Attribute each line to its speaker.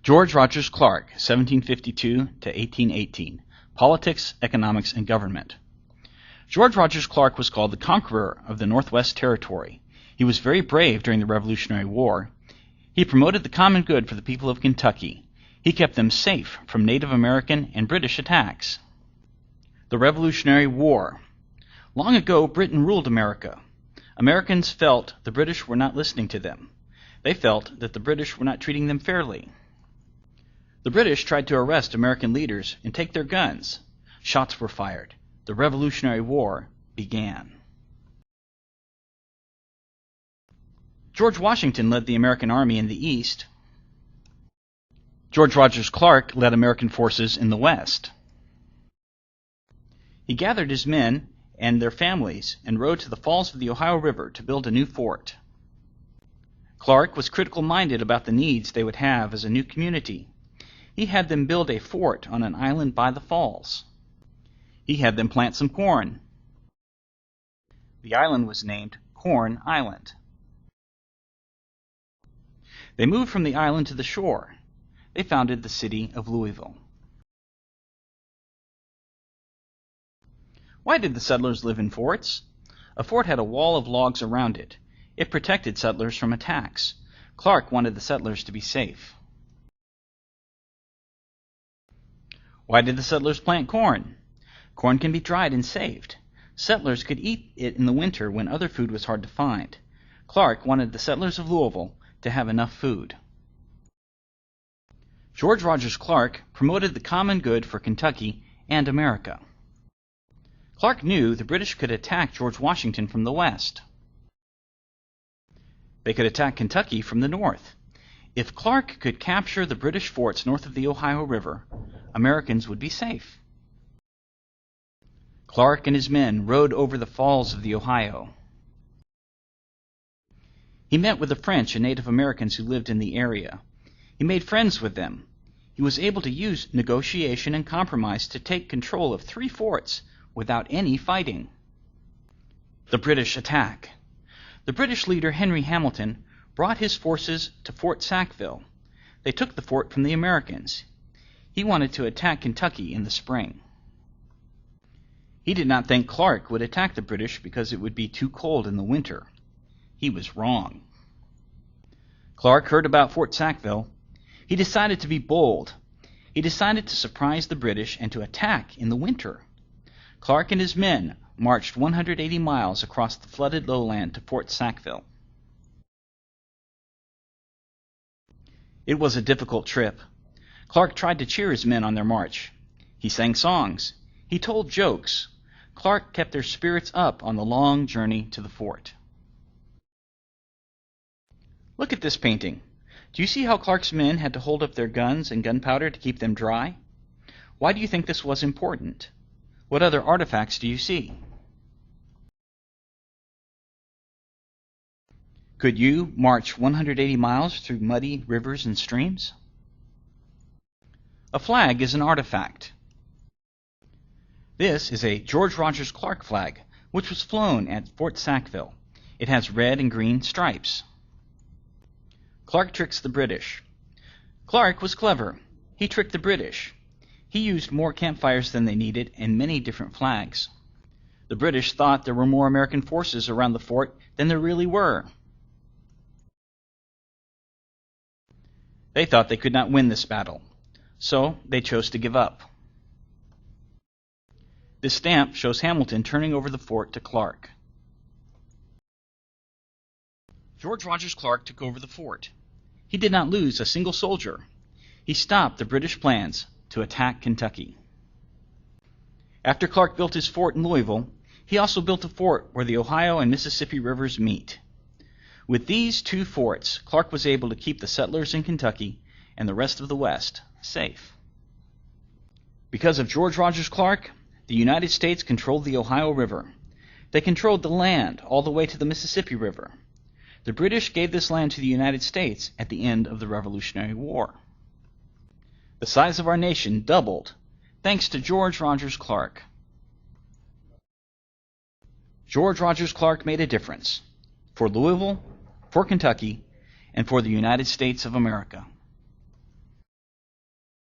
Speaker 1: George Rogers Clark, 1752 to 1818. Politics, Economics, and Government. George Rogers Clark was called the conqueror of the Northwest Territory. He was very brave during the Revolutionary War. He promoted the common good for the people of Kentucky. He kept them safe from Native American and British attacks. The Revolutionary War. Long ago, Britain ruled America. Americans felt the British were not listening to them. They felt that the British were not treating them fairly. The British tried to arrest American leaders and take their guns. Shots were fired. The Revolutionary War began. George Washington led the American army in the East. George Rogers Clark led American forces in the West. He gathered his men and their families and rode to the falls of the Ohio River to build a new fort. Clark was critical-minded about the needs they would have as a new community. He had them build a fort on an island by the falls. He had them plant some corn. The island was named Corn Island. They moved from the island to the shore. They founded the city of Louisville. Why did the settlers live in forts? A fort had a wall of logs around it. It protected settlers from attacks. Clark wanted the settlers to be safe. Why did the settlers plant corn? Corn can be dried and saved. Settlers could eat it in the winter when other food was hard to find. Clark wanted the settlers of Louisville to have enough food. George Rogers Clark promoted the common good for Kentucky and America. Clark knew the British could attack George Washington from the west. They could attack Kentucky from the north. If Clark could capture the British forts north of the Ohio River, Americans would be safe. Clark and his men rode over the falls of the Ohio. He met with the French and Native Americans who lived in the area. He made friends with them. He was able to use negotiation and compromise to take control of 3 forts without any fighting. The British attack. The British leader Henry Hamilton brought his forces to Fort Sackville. They took the fort from the Americans. He wanted to attack Kentucky in the spring. He did not think Clark would attack the British because it would be too cold in the winter. He was wrong. Clark heard about Fort Sackville. He decided to be bold. He decided to surprise the British and to attack in the winter. Clark and his men marched 180 miles across the flooded lowland to Fort Sackville. It was a difficult trip. Clark tried to cheer his men on their march. He sang songs. He told jokes. Clark kept their spirits up on the long journey to the fort. Look at this painting. Do you see how Clark's men had to hold up their guns and gunpowder to keep them dry? Why do you think this was important? What other artifacts do you see? Could you march 180 miles through muddy rivers and streams? A flag is an artifact. This is a George Rogers Clark flag, which was flown at Fort Sackville. It has red and green stripes. Clark tricks the British. Clark was clever. He tricked the British. He used more campfires than they needed and many different flags. The British thought there were more American forces around the fort than there really were. They thought they could not win this battle, so they chose to give up. This stamp shows Hamilton turning over the fort to Clark. George Rogers Clark took over the fort. He did not lose a single soldier. He stopped the British plans to attack Kentucky. After Clark built his fort in Louisville, he also built a fort where the Ohio and Mississippi rivers meet. With these 2 forts, Clark was able to keep the settlers in Kentucky and the rest of the West safe. Because of George Rogers Clark, the United States controlled the Ohio River. They controlled the land all the way to the Mississippi River. The British gave this land to the United States at the end of the Revolutionary War. The size of our nation doubled thanks to George Rogers Clark. George Rogers Clark made a difference for Louisville, for Kentucky, and for the United States of America.